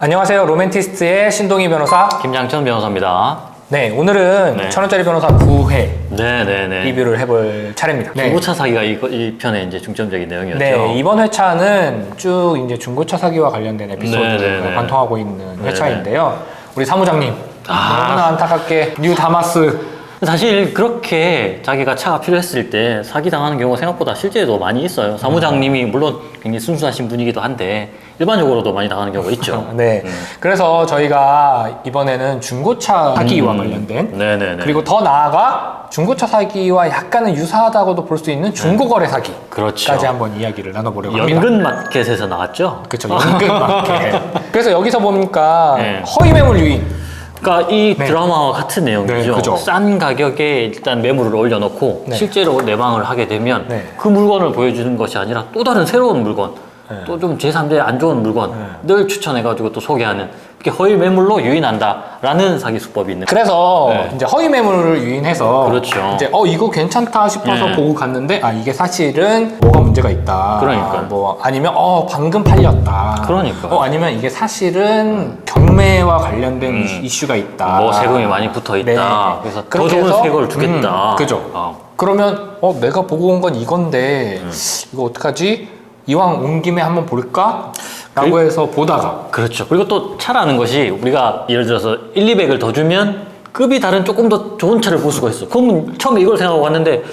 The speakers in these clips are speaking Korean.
안녕하세요. 로맨티스트의 신동희 변호사 김장천 변호사입니다. 네, 오늘은 네. 1000원짜리 변호사 9회 네네네. 리뷰를 해볼 차례입니다. 네. 중고차 사기가 이 편의 이제 중점적인 내용이었죠. 네, 이번 회차는 쭉 이제 중고차 사기와 관련된 에피소드를 네네네. 관통하고 있는 네네. 회차인데요. 우리 사무장님, 아. 너무나 안타깝게 뉴 다마스. 사실 그렇게 자기가 차가 필요했을 때 사기당하는 경우가 생각보다 실제로 많이 있어요. 사무장님이 물론 굉장히 순수하신 분이기도 한데 일반적으로도 많이 당하는 경우가 있죠. 네, 그래서 저희가 이번에는 중고차 사기와 관련된 네네네. 그리고 더 나아가 중고차 사기와 약간은 유사하다고도 볼 수 있는 중고거래 사기까지 그렇죠. 한번 이야기를 나눠보려고 합니다. 연근 마켓에서 나왔죠. 그렇죠. 연금 마켓. 그래서 여기서 보니까 네. 허위 매물 유인. 그러니까 이 네. 드라마와 같은 내용이죠. 네, 그죠. 싼 가격에 일단 매물을 올려놓고 네. 실제로 내방을 하게 되면 네. 그 물건을 보여주는 것이 아니라 또 다른 새로운 물건, 네. 또 좀 제3의 안 좋은 물건을 추천해가지고 또 소개하는 이렇게 허위 매물로 유인한다라는 사기 수법이 있는. 그래서 네. 이제 허위 매물을 유인해서 그렇죠. 이제 이거 괜찮다 싶어서 네. 보고 갔는데 이게 사실은 뭐가 문제가 있다. 그러니까요. 뭐 아니면 방금 팔렸다. 그러니까요. 아니면 이게 사실은 경매와 관련된 이슈가 있다. 뭐 세금이 많이 붙어 있다. 네. 그래서 더 그렇게 좋은 해서, 세금을 주겠다. 그죠. 그러면 내가 보고 온 건 이건데 이거 어떡하지? 이왕 온 김에 한번 볼까? 라고 해서 보다가 그렇죠. 그리고 또 차라는 것이 우리가 예를 들어서 1, 200을 더 주면 급이 다른 조금 더 좋은 차를 볼 수가 있어. 그러면 처음에 이걸 생각하고 왔는데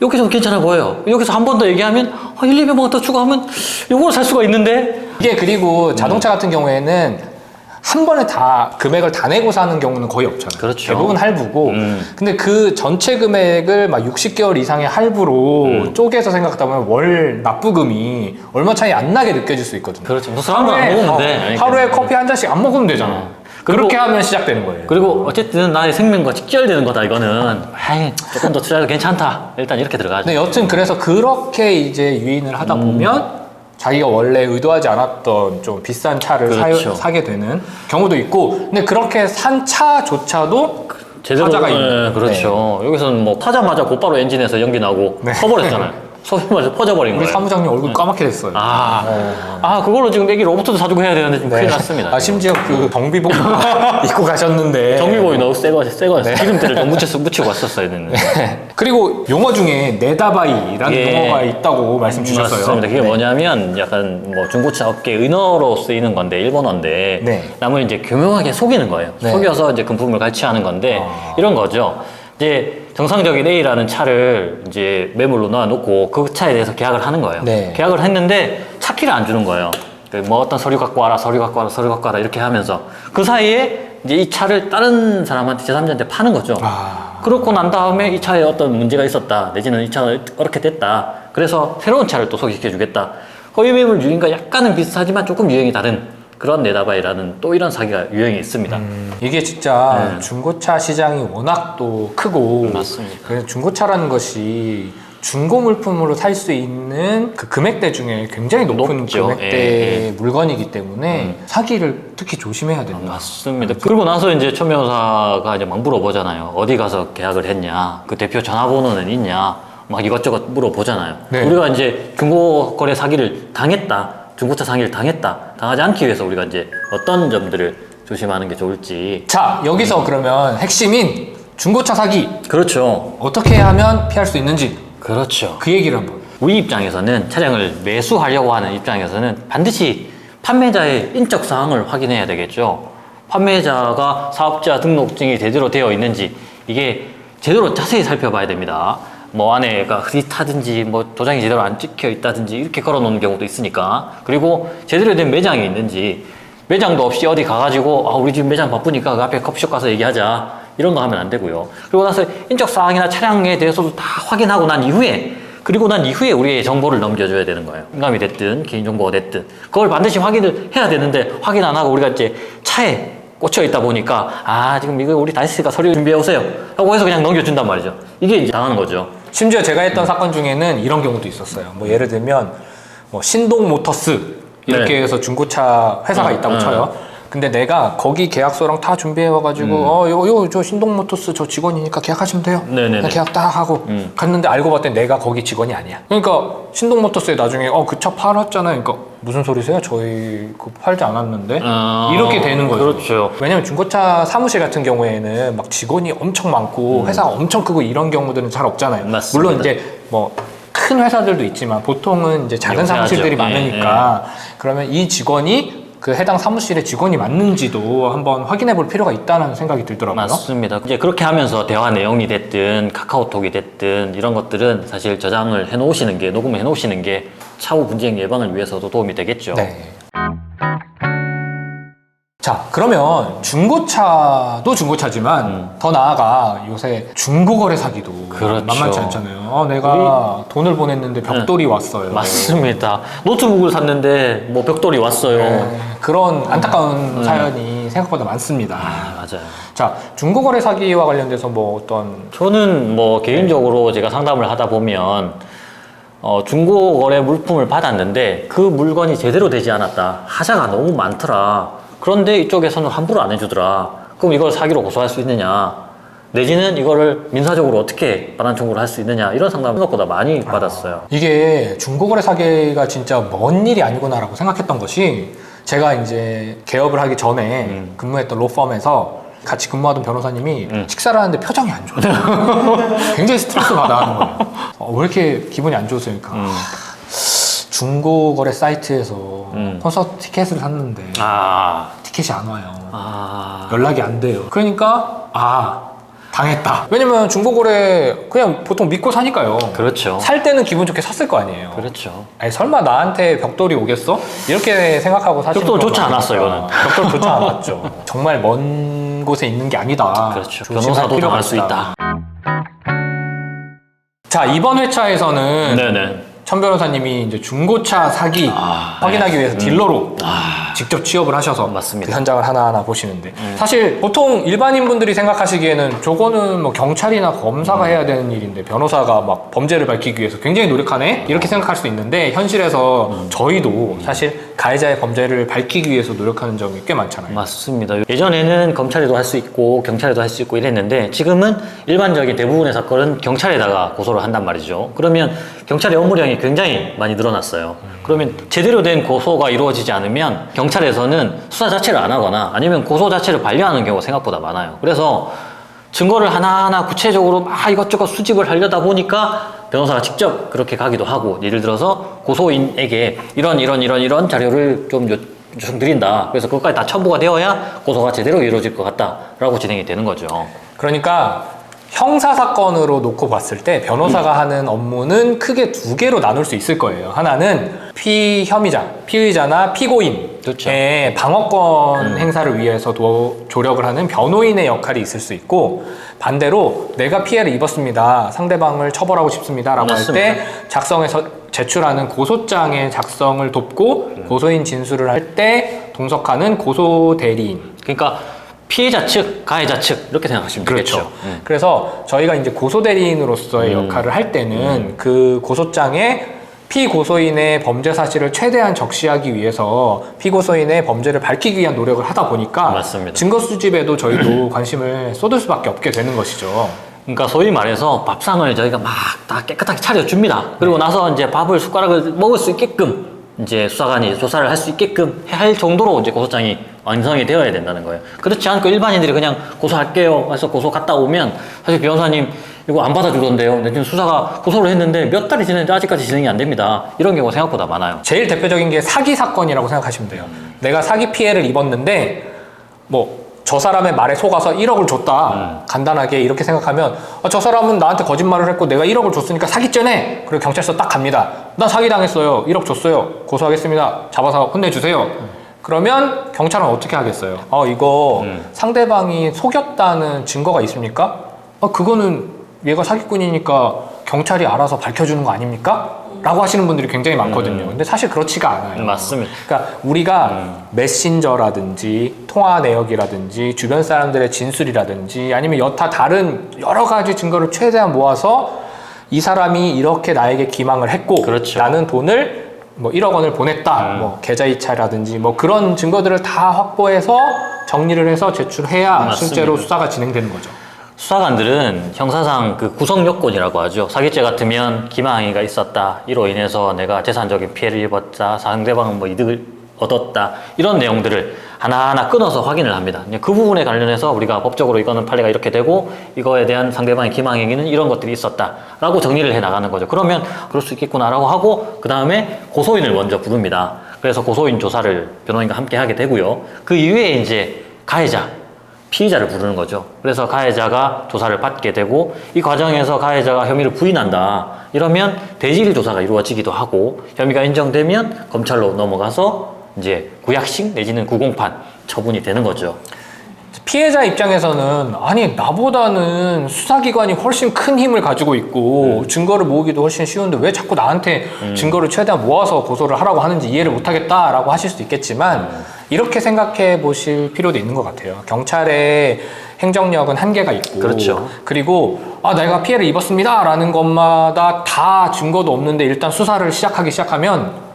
여기서 괜찮아 보여요. 여기서 한 번 더 얘기하면 1, 200만 원 더 추가하면 이걸 살 수가 있는데. 이게 그리고 자동차 같은 경우에는 한 번에 다 금액을 다 내고 사는 경우는 거의 없잖아요. 그렇죠. 대부분 할부고. 근데 그 전체 금액을 막 60개월 이상의 할부로 쪼개서 생각하다 보면 월 납부금이 얼마 차이 안 나게 느껴질 수 있거든요. 그렇죠. 뭐 술한번 안 먹으면 돼. 하루에 커피 한 잔씩 안 먹으면 되잖아. 그렇게 하면 시작되는 거예요. 그리고 어쨌든 나의 생명과 직결되는 거다 이거는. 조금 더 투자해도 괜찮다. 일단 이렇게 들어가죠. 네, 여튼 그래서 그렇게 이제 유인을 하다 보면 자기가 원래 의도하지 않았던 좀 비싼 차를 그렇죠. 사게 되는 경우도 있고, 근데 그렇게 산 차조차도 제대로 사자가 있는. 그렇죠. 여기서는 뭐 타자마자 곧바로 엔진에서 연기 나고 네. 서버렸잖아요. 소비마저 퍼져버린 우리 거예요. 사무장님 얼굴 까맣게 됐어요. 그걸로 지금 애기 로봇도 사주고 해야 되는데 좀 큰일 났습니다. 심지어 그 정비복 입고 가셨는데. 정비보이 너무 새거 기름때를 좀 묻히고 왔었어야 됐는데. 그리고 용어 중에 네다바이라는 예. 용어가 있다고 말씀 주셨어요. 맞습니다. 그게 네. 뭐냐면 약간 뭐 중고차 업계 은어로 쓰이는 건데 일본어인데 네. 남을 이제 교묘하게 속이는 거예요. 네. 속여서 이제 금품을 갈취하는 건데 이런 거죠. 이제 정상적인 A라는 차를 이제 매물로 놔놓고 그 차에 대해서 계약을 하는 거예요. 네. 계약을 했는데 차 키를 안 주는 거예요. 뭐 어떤 서류 갖고 와라, 서류 갖고 와라, 서류 갖고 와라 이렇게 하면서 그 사이에 이제 이 차를 다른 사람한테 제3자한테 파는 거죠. 그렇고 난 다음에 이 차에 어떤 문제가 있었다, 내지는 이 차가 이렇게 됐다. 그래서 새로운 차를 또 소개시켜 주겠다. 허위 매물 유인과 약간은 비슷하지만 조금 유형이 다른 그런 네다바이라는 또 이런 사기가 유형이 있습니다. 이게 진짜 중고차 시장이 워낙 또 크고, 맞습니다. 그래서 중고차라는 것이 중고 물품으로 살 수 있는 그 금액대 중에 굉장히 높은 높죠. 금액대의 물건이기 때문에 사기를 특히 조심해야 된다. 맞습니다. 그리고 나서 이제 천 변호사가 이제 막 물어보잖아요. 어디 가서 계약을 했냐, 그 대표 전화번호는 있냐, 막 이것저것 물어보잖아요. 네. 우리가 이제 중고거래 사기를 당했다, 중고차 사기를 당하지 않기 위해서 우리가 이제 어떤 점들을 조심하는 게 좋을지. 자, 여기서 그러면 핵심인 중고차 사기 그렇죠. 어떻게 하면 피할 수 있는지 그렇죠. 그 얘기를 한번. 우리 입장에서는 차량을 매수하려고 하는 입장에서는 반드시 판매자의 인적 사항을 확인해야 되겠죠. 판매자가 사업자 등록증이 제대로 되어 있는지 이게 제대로 자세히 살펴봐야 됩니다. 뭐 안에가 흐릿하든지 뭐 도장이 제대로 안 찍혀 있다든지 이렇게 걸어 놓는 경우도 있으니까. 그리고 제대로 된 매장이 있는지, 매장도 없이 어디 가가지고 우리 지금 매장 바쁘니까 그 앞에 커피숍 가서 얘기하자 이런 거 하면 안 되고요. 그리고 나서 인적 사항이나 차량에 대해서도 다 확인하고 난 이후에, 그리고 난 이후에 우리의 정보를 넘겨줘야 되는 거예요. 인감이 됐든 개인정보가 됐든 그걸 반드시 확인을 해야 되는데 확인 안 하고 우리가 이제 차에 꽂혀 있다 보니까 지금 이거 우리 다이스가 서류 준비해 오세요 하고 해서 그냥 넘겨준단 말이죠. 이게 이제 당하는 거죠. 심지어 제가 했던 사건 중에는 이런 경우도 있었어요. 뭐 예를 들면 뭐 신동 모터스 이렇게 네. 해서 중고차 회사가 있다고 쳐요. 근데 내가 거기 계약서랑 다 준비해와가지고 저 신동모터스 저 직원이니까 계약하시면 돼요. 네네네. 그냥 계약 딱 하고 갔는데 알고 봤더니 내가 거기 직원이 아니야. 그러니까 신동모터스에 나중에 그 차 팔았잖아요. 그러니까 무슨 소리세요? 저희 그거 팔지 않았는데 이렇게 되는 거죠. 그렇죠. 왜냐면 중고차 사무실 같은 경우에는 막 직원이 엄청 많고 회사가 엄청 크고 이런 경우들은 잘 없잖아요. 맞습니다. 물론 이제 뭐 큰 회사들도 있지만 보통은 이제 작은 영세하죠. 사무실들이 많으니까 그러면 이 직원이 그 해당 사무실의 직원이 맞는지도 한번 확인해 볼 필요가 있다는 생각이 들더라고요. 맞습니다. 이제 그렇게 하면서 대화 내용이 됐든 카카오톡이 됐든 이런 것들은 사실 저장을 해 놓으시는 게, 녹음을 해 놓으시는 게 차후 분쟁 예방을 위해서도 도움이 되겠죠. 네. 자, 그러면 중고차도 중고차지만 더 나아가 요새 중고거래 사기도 그렇죠. 만만치 않잖아요. 내가 돈을 보냈는데 벽돌이 왔어요. 맞습니다. 노트북을 샀는데 뭐 벽돌이 왔어요. 네, 그런 안타까운 사연이 생각보다 많습니다. 맞아요. 자, 중고거래 사기와 관련돼서 뭐 어떤 저는 뭐 개인적으로 제가 상담을 하다 보면 중고 거래 물품을 받았는데 그 물건이 제대로 되지 않았다. 하자가 너무 많더라. 그런데 이쪽에서는 환불을 안 해주더라. 그럼 이걸 사기로 고소할 수 있느냐? 내지는 이거를 민사적으로 어떻게 반환 청구를 할 수 있느냐? 이런 상담을 생각보다 많이 받았어요. 이게 중고거래 사기가 진짜 먼 일이 아니구나라고 생각했던 것이 제가 이제 개업을 하기 전에 근무했던 로펌에서 같이 근무하던 변호사님이 식사를 하는데 표정이 안 좋아요. 굉장히 스트레스 받아 하는 거예요. 왜 이렇게 기분이 안 좋으세요? 그러니까 중고거래 사이트에서 콘서트 티켓을 샀는데 티켓이 안 와요. 연락이 안 돼요. 그러니까 당했다. 왜냐면 중고거래 그냥 보통 믿고 사니까요. 그렇죠. 살 때는 기분 좋게 샀을 거 아니에요. 그렇죠. 아니 설마 나한테 벽돌이 오겠어? 이렇게 생각하고 사시는 벽돌 좋지 경우가 않았어요, 많으니까. 벽돌 좋지 않았죠. 정말 먼 곳에 있는 게 아니다. 그렇죠. 조심할 변호사도 필요가 당할 수 있다. 자, 이번 회차에서는 네네. 천 변호사님이 이제 중고차 사기 확인하기 위해서 딜러로 직접 취업을 하셔서 맞습니다. 그 현장을 하나하나 보시는데 사실 보통 일반인 분들이 생각하시기에는 저거는 뭐 경찰이나 검사가 해야 되는 일인데 변호사가 막 범죄를 밝히기 위해서 굉장히 노력하네 이렇게 생각할 수 있는데 현실에서 저희도 사실 가해자의 범죄를 밝히기 위해서 노력하는 점이 꽤 많잖아요. 맞습니다. 예전에는 검찰에도 할 수 있고 경찰에도 할 수 있고 이랬는데 지금은 일반적인 대부분의 사건은 경찰에다가 고소를 한단 말이죠. 그러면 경찰의 업무량이 굉장히 많이 늘어났어요. 그러면 제대로 된 고소가 이루어지지 않으면 경찰에서는 수사 자체를 안 하거나 아니면 고소 자체를 반려하는 경우가 생각보다 많아요. 그래서 증거를 하나하나 구체적으로 막 이것저것 수집을 하려다 보니까 변호사가 직접 그렇게 가기도 하고, 예를 들어서 고소인에게 이런 자료를 좀 요청드린다. 그래서 그것까지 다 첨부가 되어야 고소가 제대로 이루어질 것 같다라고 진행이 되는 거죠. 그러니까 형사사건으로 놓고 봤을 때 변호사가 하는 업무는 크게 두 개로 나눌 수 있을 거예요. 하나는 피혐의자, 피의자나 피고인의 그렇죠. 방어권 행사를 위해서 조력을 하는 변호인의 역할이 있을 수 있고, 반대로 내가 피해를 입었습니다. 상대방을 처벌하고 싶습니다. 라고 할 맞습니다. 때 작성해서 제출하는 고소장의 작성을 돕고 고소인 진술을 할 때 동석하는 고소대리인. 그러니까 피해자 측, 가해자 측 이렇게 생각하시면 그렇죠. 되겠죠. 그래서 저희가 이제 고소대리인으로서의 역할을 할 때는 그 고소장에 피고소인의 범죄 사실을 최대한 적시하기 위해서 피고소인의 범죄를 밝히기 위한 노력을 하다 보니까 맞습니다. 증거 수집에도 저희도 관심을 쏟을 수밖에 없게 되는 것이죠. 그러니까 소위 말해서 밥상을 저희가 막 다 깨끗하게 차려줍니다. 그리고 나서 이제 밥을 숟가락을 먹을 수 있게끔 이제 수사관이 조사를 할 수 있게끔 할 정도로 이제 고소장이 완성이 되어야 된다는 거예요. 그렇지 않고 일반인들이 그냥 고소할게요 해서 고소 갔다 오면 사실 변호사님 이거 안 받아주던데요. 지금 수사가 고소를 했는데 몇 달이 지났는데 아직까지 진행이 안 됩니다. 이런 경우가 생각보다 많아요. 제일 대표적인 게 사기 사건이라고 생각하시면 돼요. 내가 사기 피해를 입었는데 뭐 저 사람의 말에 속아서 1억을 줬다. 간단하게 이렇게 생각하면 저 사람은 나한테 거짓말을 했고 내가 1억을 줬으니까 사기죄네. 그리고 경찰서 딱 갑니다. 나 사기당했어요. 1억 줬어요. 고소하겠습니다. 잡아서 혼내주세요. 그러면 경찰은 어떻게 하겠어요? 이거 상대방이 속였다는 증거가 있습니까? 그거는 얘가 사기꾼이니까 경찰이 알아서 밝혀주는 거 아닙니까? 라고 하시는 분들이 굉장히 많거든요. 근데 사실 그렇지가 않아요. 맞습니다. 그러니까 우리가 메신저라든지 통화 내역이라든지 주변 사람들의 진술이라든지 아니면 여타 다른 여러 가지 증거를 최대한 모아서 이 사람이 이렇게 나에게 기망을 했고 그렇죠. 나는 돈을 뭐 1억 원을 보냈다, 뭐 계좌이체라든지 뭐 그런 증거들을 다 확보해서 정리를 해서 제출해야 맞습니다. 실제로 수사가 진행되는 거죠. 수사관들은 형사상 그 구성 요건이라고 하죠. 사기죄 같으면 기망행위가 있었다. 이로 인해서 내가 재산적인 피해를 입었다. 상대방은 뭐 이득을 얻었다. 이런 내용들을 하나하나 끊어서 확인을 합니다. 그 부분에 관련해서 우리가 법적으로 이거는 판례가 이렇게 되고 이거에 대한 상대방의 기망행위는 이런 것들이 있었다라고 정리를 해 나가는 거죠. 그러면 그럴 수 있겠구나라고 하고 그 다음에 고소인을 먼저 부릅니다. 그래서 고소인 조사를 변호인과 함께 하게 되고요. 그 이후에 이제 가해자, 피의자를 부르는 거죠. 그래서 가해자가 조사를 받게 되고 이 과정에서 가해자가 혐의를 부인한다. 이러면 대질 조사가 이루어지기도 하고 혐의가 인정되면 검찰로 넘어가서 이제 구약식 내지는 구공판 처분이 되는 거죠. 피해자 입장에서는 아니 나보다는 수사기관이 훨씬 큰 힘을 가지고 있고 증거를 모으기도 훨씬 쉬운데 왜 자꾸 나한테 증거를 최대한 모아서 고소를 하라고 하는지 이해를 못하겠다라고 하실 수도 있겠지만 이렇게 생각해 보실 필요도 있는 것 같아요. 경찰의 행정력은 한계가 있고 그렇죠. 그리고 내가 피해를 입었습니다라는 것마다 다 증거도 없는데 일단 수사를 시작하면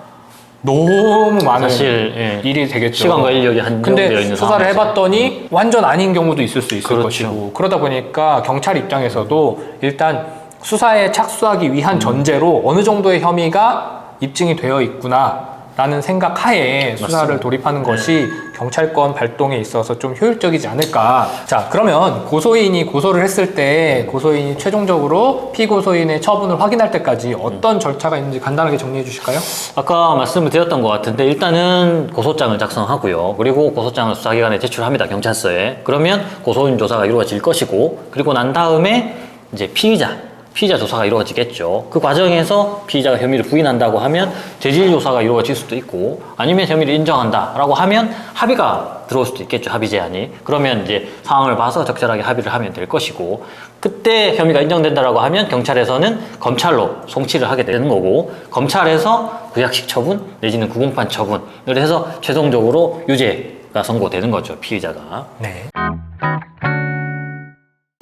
너무 많은 사실, 예. 일이 되겠죠. 시간과 인력이 한정되어 근데 있는 수사를 상황에서. 해봤더니 완전 아닌 경우도 있을 수 있을 그렇죠. 것이고 그러다 보니까 경찰 입장에서도 일단 수사에 착수하기 위한 전제로 어느 정도의 혐의가 입증이 되어 있구나 라는 생각 하에 수사를 맞습니다. 돌입하는 것이 경찰권 발동에 있어서 좀 효율적이지 않을까. 자, 그러면 고소인이 고소를 했을 때 고소인이 최종적으로 피고소인의 처분을 확인할 때까지 어떤 절차가 있는지 간단하게 정리해 주실까요? 아까 말씀을 드렸던 것 같은데 일단은 고소장을 작성하고요. 그리고 고소장을 수사기관에 제출합니다. 경찰서에. 그러면 고소인 조사가 이루어질 것이고 그리고 난 다음에 이제 피의자 조사가 이루어지겠죠. 그 과정에서 피의자가 혐의를 부인한다고 하면 재질 조사가 이루어질 수도 있고 아니면 혐의를 인정한다라고 하면 합의가 들어올 수도 있겠죠. 합의 제한이. 그러면 이제 상황을 봐서 적절하게 합의를 하면 될 것이고 그때 혐의가 인정된다라고 하면 경찰에서는 검찰로 송치를 하게 되는 거고 검찰에서 구약식 처분 내지는 구공판 처분을 해서 최종적으로 유죄가 선고되는 거죠. 피의자가. 네.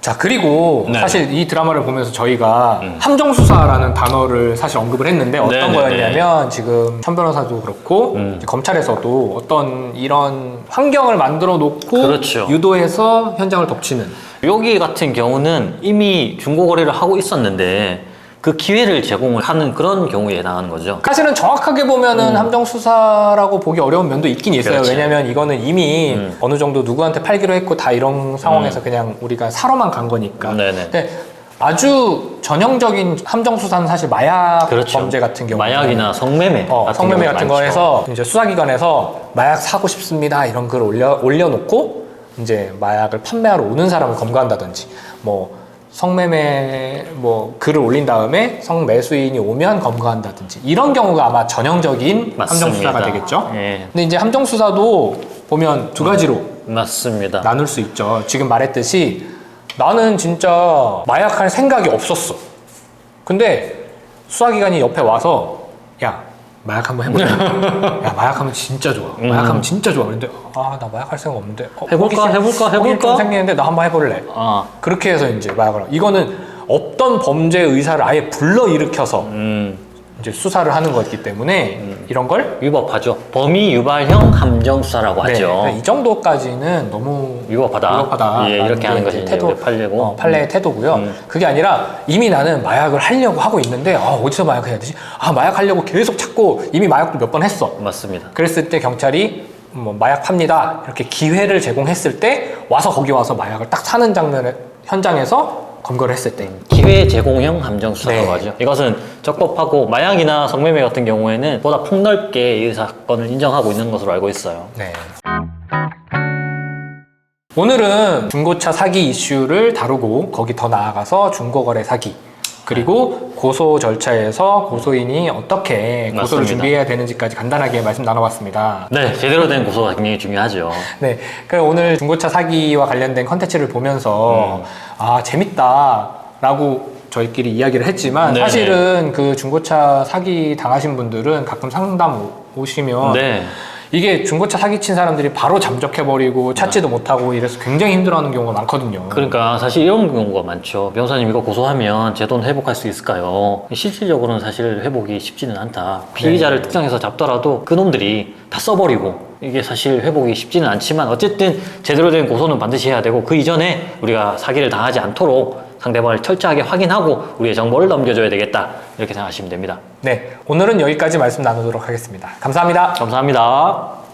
자, 그리고 네. 사실 이 드라마를 보면서 저희가 함정수사라는 단어를 사실 언급을 했는데 어떤 네네네. 거였냐면 지금 천 변호사도 그렇고 이제 검찰에서도 어떤 이런 환경을 만들어 놓고 그렇죠. 유도해서 현장을 덮치는 여기 같은 경우는 이미 중고거래를 하고 있었는데 그 기회를 제공을 하는 그런 경우에 해당하는 거죠. 사실은 정확하게 보면은 함정수사라고 보기 어려운 면도 있긴 있어요. 그렇죠. 왜냐면 이거는 이미 어느 정도 누구한테 팔기로 했고 다 이런 상황에서 그냥 우리가 사러만 간 거니까. 네네. 근데 아주 전형적인 함정수사는 사실 마약 그렇죠. 범죄 같은 경우. 마약이나 성매매 같은 성매매 경우가 같은 많죠. 거에서 이제 수사기관에서 마약 사고 싶습니다 이런 글을 올려놓고 이제 마약을 판매하러 오는 사람을 검거한다든지 뭐 성매매 뭐 글을 올린 다음에 성매수인이 오면 검거한다든지 이런 경우가 아마 전형적인 맞습니다. 함정수사가 되겠죠. 예. 근데 이제 함정수사도 보면 두 가지로 맞습니다. 나눌 수 있죠. 지금 말했듯이 나는 진짜 마약할 생각이 없었어. 근데 수사기관이 옆에 와서 야 마약 한번 해볼래? 야 마약하면 진짜 좋아. 마약하면 진짜 좋아. 근데 나 마약할 생각 없는데 해볼까? 호기심 좀 생기는데 나 한번 해볼래. 아, 그렇게 해서 이제 마약을 하고. 이거는 없던 범죄 의사를 아예 불러일으켜서 이제 수사를 하는 거기 때문에 이런 걸 위법하죠. 범위 유발형 함정 수사라고 하죠. 네, 이 정도까지는 너무 위법하다. 예, 이렇게 하는 것이 이제 판례고. 판례의 태도고요. 그게 아니라 이미 나는 마약을 하려고 하고 있는데 어디서 마약해야 되지? 마약하려고 계속 찾고 이미 마약도 몇 번 했어. 맞습니다. 그랬을 때 경찰이 뭐 마약 팝니다 이렇게 기회를 제공했을 때 와서 거기 와서 마약을 딱 사는 장면에 현장에서 검거를 했을 때 기회 제공형 함정 수사라고 네. 하죠. 이것은 적법하고 마약이나 성매매 같은 경우에는 보다 폭넓게 이 사건을 인정하고 있는 것으로 알고 있어요. 네. 오늘은 중고차 사기 이슈를 다루고 거기 더 나아가서 중고거래 사기 그리고 고소 절차에서 고소인이 어떻게 고소를 맞습니다. 준비해야 되는지까지 간단하게 말씀 나눠봤습니다. 네, 제대로 된 고소가 굉장히 중요하죠. 네, 오늘 중고차 사기와 관련된 컨텐츠를 보면서 재밌다라고 저희끼리 이야기를 했지만 네네. 사실은 그 중고차 사기 당하신 분들은 가끔 상담 오시면 네. 이게 중고차 사기친 사람들이 바로 잠적해버리고 찾지도 못하고 이래서 굉장히 힘들어하는 경우가 많거든요. 그러니까 사실 이런 경우가 많죠. 변호사님 이거 고소하면 제 돈 회복할 수 있을까요? 실질적으로는 사실 회복이 쉽지는 않다. 피의자를 특정해서 잡더라도 그놈들이 다 써버리고 이게 사실 회복이 쉽지는 않지만 어쨌든 제대로 된 고소는 반드시 해야 되고 그 이전에 우리가 사기를 당하지 않도록 상대방을 철저하게 확인하고 우리의 정보를 넘겨줘야 되겠다. 이렇게 생각하시면 됩니다. 네, 오늘은 여기까지 말씀 나누도록 하겠습니다. 감사합니다. 감사합니다.